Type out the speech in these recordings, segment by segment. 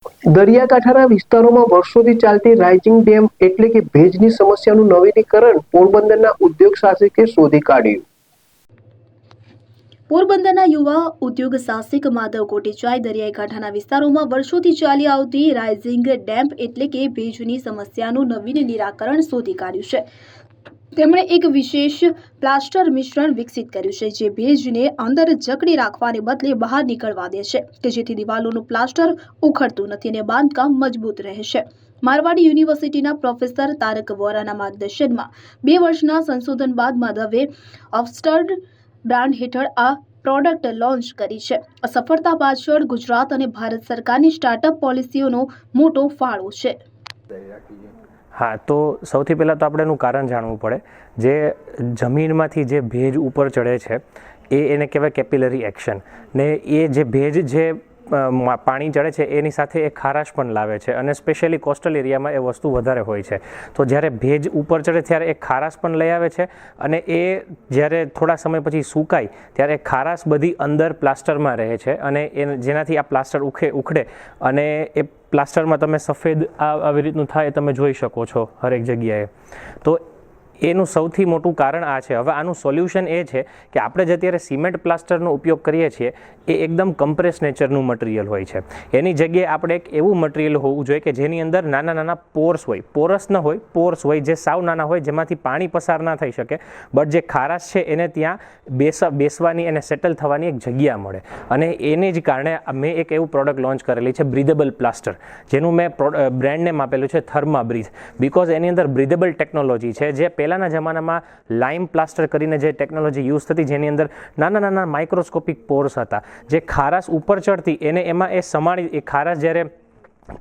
દરિયાકાંઠાના વિસ્તારોમાં વર્ષોથી ચાલતી રાઇઝિંગ ડેમ એટલે કે ભેજની સમસ્યાનું નવીનીકરણ પોરબંદરના ઉદ્યોગ સાહસિકે શોધી કાઢ્યું। પોરબંદરના યુવા ઉદ્યોગ સાહસિક માધવ કોટેચાએ દરિયાઈ કાંઠાના વિસ્તારોમાં વર્ષોથી ચાલી આવતી રાઇઝિંગ ડેમ એટલે કે ભેજની સમસ્યાનું નવીન નિરાકરણ શોધી કાઢ્યું છે। તેમણે એક વિશેષ પ્લાસ્ટર મિશ્રણ વિકસિત કર્યું છે જે ભેજને અંદર જકડી રાખવાને બદલે બહાર નીકળવા દે છે કે જેથી દિવાલોનું પ્લાસ્ટર ઉખડતું નથી અને બાંધકામ મજબૂત રહે છે। મારવાડી યુનિવર્સિટીના પ્રોફેસર તારક વોરાના માર્ગદર્શનમાં 2 વર્ષના સંશોધન બાદ માધવે ઓફસ્ટર્ડ બ્રાન્ડ હેઠળ આ પ્રોડક્ટ લોન્ચ કરી છે। આ સફળતા પાછળ ગુજરાત અને ભારત સરકારની સ્ટાર્ટઅપ પોલિસીઓનો મોટો ફાળો છે। हाँ, तो સૌથી પહેલાં તો આપણે એનું કારણ જાણવું પડે। જે જમીનમાંથી જે ભેજ ઉપર ચડે છે એને કહેવાય કેપિલરી એક્શન ને એ જે ભેજ જે પાણી ચડે છે એની સાથે એ ખારાશ પણ લાવે છે અને સ્પેશિયલી કોસ્ટલ એરિયામાં એ વસ્તુ વધારે હોય છે। તો જ્યારે ભેજ ઉપર ચડે ત્યારે એ ખારાશ પણ લઈ આવે છે અને એ જ્યારે થોડા સમય પછી સુકાય ત્યારે ખારાશ બધી અંદર પ્લાસ્ટરમાં રહે છે અને જેનાથી આ પ્લાસ્ટર ઉખડે અને એ પ્લાસ્ટરમાં તમે સફેદ આવી રીતનું થાય તમે જોઈ શકો છો હરેક જગ્યાએ। તો એનું સૌથી મોટું કારણ આ છે। હવે આનું સોલ્યુશન એ છે કે આપણે જે અત્યારે સિમેન્ટ પ્લાસ્ટરનો ઉપયોગ કરીએ છીએ એ એકદમ કમ્પ્રેસ નેચરનું મટીરિયલ હોય છે। એની જગ્યાએ આપણે એક એવું મટીરિયલ હોવું જોઈએ કે જેની અંદર નાના નાના પોર્સ હોય, પોરસ ન હોય, પોર્સ હોય જે સાવ નાના હોય જેમાંથી પાણી પસાર ના થઈ શકે બટ જે ખારાશ છે એને ત્યાં બેસવાની અને સેટલ થવાની એક જગ્યા મળે અને એને જ કારણે મેં એક એવું પ્રોડક્ટ લોન્ચ કરેલી છે બ્રીધેબલ પ્લાસ્ટર જેનું મેં બ્રાન્ડ નેમ આપેલું છે થર્મા બ્રીથ બિકોઝ એની અંદર બ્રીધેબલ ટેકનોલોજી છે। જે પહેલાંના જમાનામાં લાઇમ પ્લાસ્ટર કરીને જે ટેકનોલોજી યુઝ થતી જેની અંદર નાના નાના માઇક્રોસ્કોપિક પોર્સ હતા જે ખારાશ ઉપર ચડતી એને એમાં એ સમાણી એ ખારાશ જ્યારે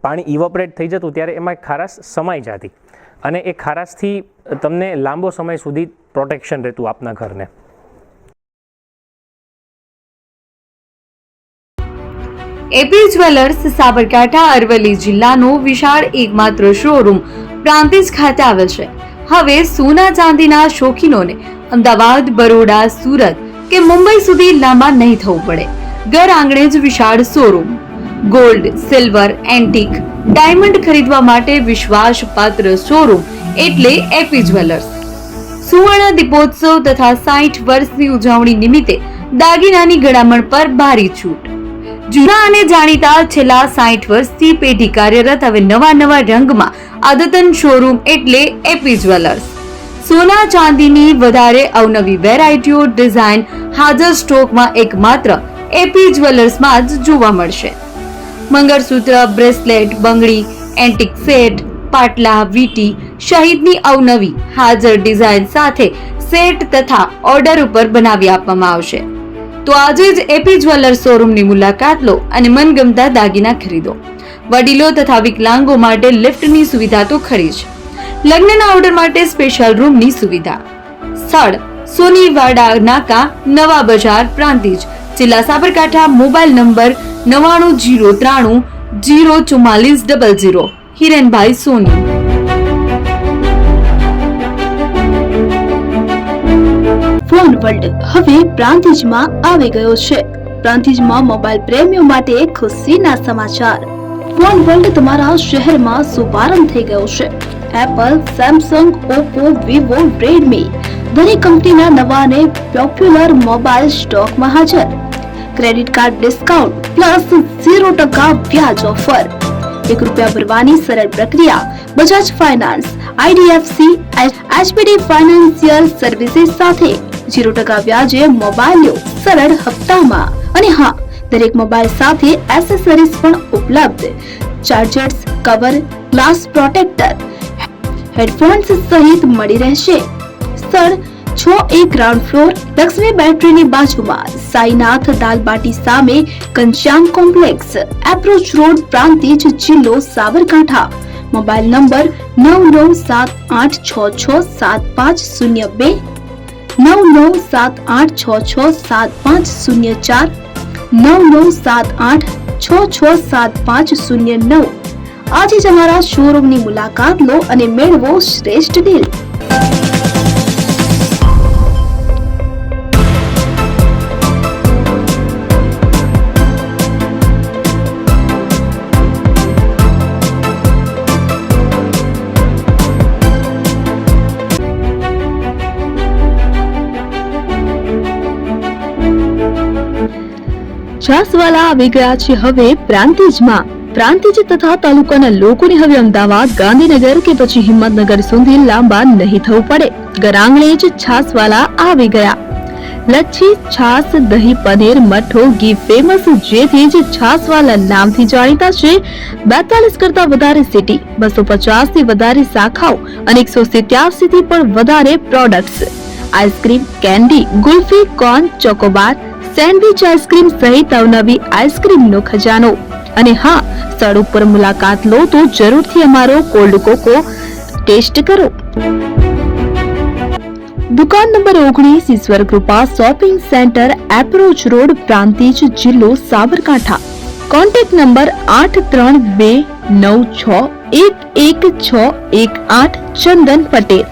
પાણી ઇવોપરેટ થઈ જતું ત્યારે એમાં ખારાશ સમાઈ જતી અને એ ખારાશથી તમને લાંબો સમય સુધી પ્રોટેક્શન રહેતું આપના ઘરને। એપી જ્વેલર્સ સાબરકાંઠા અરવલ્લી જિલ્લાનો વિશાળ એકમાત્ર શોરૂમ પ્રાંતિજ ખાતે આવેલ છે। હવે સોના ચાંદીના શોખીનોને અમદાવાદ, બરોડા, સુરત કે મુંબઈ સુધી લાંબા નહીં થવું પડે। ઘર આંગણે જ વિશાળ showroom. Gold, silver, antique, diamond ખરીદવા માટે વિશ્વાસપાત્ર શોરૂમ એટલે એપી જ્વેલર્સ। સુવર્ણ દીપોત્સવ તથા 60 વર્ષની ઉજવણી નિમિત્તે દાગીનાની ગળામણ પર ભારી છૂટ। જૂના અને જાણીતા છેલ્લા 60 વર્ષથી પેઢી કાર્યરત હવે નવા રંગમાં અદ્યતન શોરૂમ એટલે એપી જ્વેલર્સ। સોના ચાંદીની વધારે અવનવી વેરાયટીઓ ડિઝાઇન હાજર સ્ટોકમાં એકમાત્ર એપી જ્વેલર્સમાં જ જોવા મળશે। મંગળસૂત્ર, બ્રેસલેટ, બંગડી, એન્ટિક સેટ, પાટલા, વીટી સહિતની અવનવી હાજર ડિઝાઇન સાથે સેટ તથા ઓર્ડર ઉપર બનાવી આપવામાં આવશે। તો આજે જ એપી જ્વેલર્સ શોરૂમની મુલાકાત લો અને મનગમતા દાગીના ખરીદો। વડીલો તથા વિકલાંગો માટે લિફ્ટની સુવિધા તો ખરી જ, લગ્નના ઓર્ડર માટે સ્પેશિયલ રૂમની સુવિધા। સ્થળ સોનીવાડા નાકા, નવા બજાર, પ્રાંતિજ, જિલ્લા Sabarkantha. Mobile number 9903 04400। Hirenbhai Soni. Phone world હવે પ્રાંતિજમાં આવી ગયો છે। પ્રાંતિજમાં મોબાઈલ પ્રેમીઓ માટે ખુશીના સમાચાર। ફોન વર્લ્ડ તમારા શહેરમાં શુભારંભ થઈ ગયો છે। Apple, Samsung, Oppo, Vivo, Redmi દરેક કંપનીના નવા અને પોપ્યુલર મોબાઈલ સ્ટોકમાં હાજર। ક્રેડિટ કાર્ડ ડિસ્કાઉન્ટ પ્લસ 0% વ્યાજ ઓફર। ₹1 ભરવાની સરળ પ્રક્રિયા। Bajaj finance, IDFC, HPD financial services સાથે 0% વ્યાજે મોબાઈલ લો સરળ હપ્તામાં। અને હા, દરેક મોબાઈલ સાથે એસેસરીઝ પણ ઉપલબ્ધ। Chargers, cover, glass protractor, headphones સહિત મળી રહેશે। સ્થળ 6A ગ્રાઉન્ડ ફ્લોર, લક્ષ્મી બેટરીની બાજુમાં, સાઈનાથ દાલબાટી સામે, Ghanshyam complex, approach road, Prantij, જિલ્લો સાબરકાંઠા। Mobile number 9978667502, 9978667504, 9978667509। આજે જ અમારા શોરૂમની મુલાકાત લો અને મેળવો શ્રેષ્ઠ ડીલ। છાસવાલા આવી ગયા છે હવે પ્રાંતિજમાં. પ્રાંતિજ તથા તાલુકાના લોકોને હવે અમદાવાદ, ગાંધીનગર કે પછી હિંમતનગર સુધી લાંબા નહીં થવું પડે. ઘરાંગણે જ છાસવાલા આવી ગયા. લચ્છી, છાસ, દહીં, પનીર, મઠ્ઠો, ઘી ફેમસ, જેથી જ છાસવાલા નામથી જાણીતા છે. 42 કરતા વધારે સિટી, 250 થી વધારે શાખાઓ અને 187 થી પણ વધારે products. Ice cream, candy, kulfi, corn, Chocobar, sandwich ice cream સહિત અવનવી આઈસ્ક્રીમનો ખજાનો. અને હા, સ્થળ ઉપર મુલાકાત લો તો જરૂરથી અમારો કોલ્ડ કોકો ટેસ્ટ કરો. દુકાન number 19, Ishwar Krupa shopping centre, approach road, Prantij, જિલ્લો સાબરકાંઠા. Contact number 8329611618, Chandan Patel.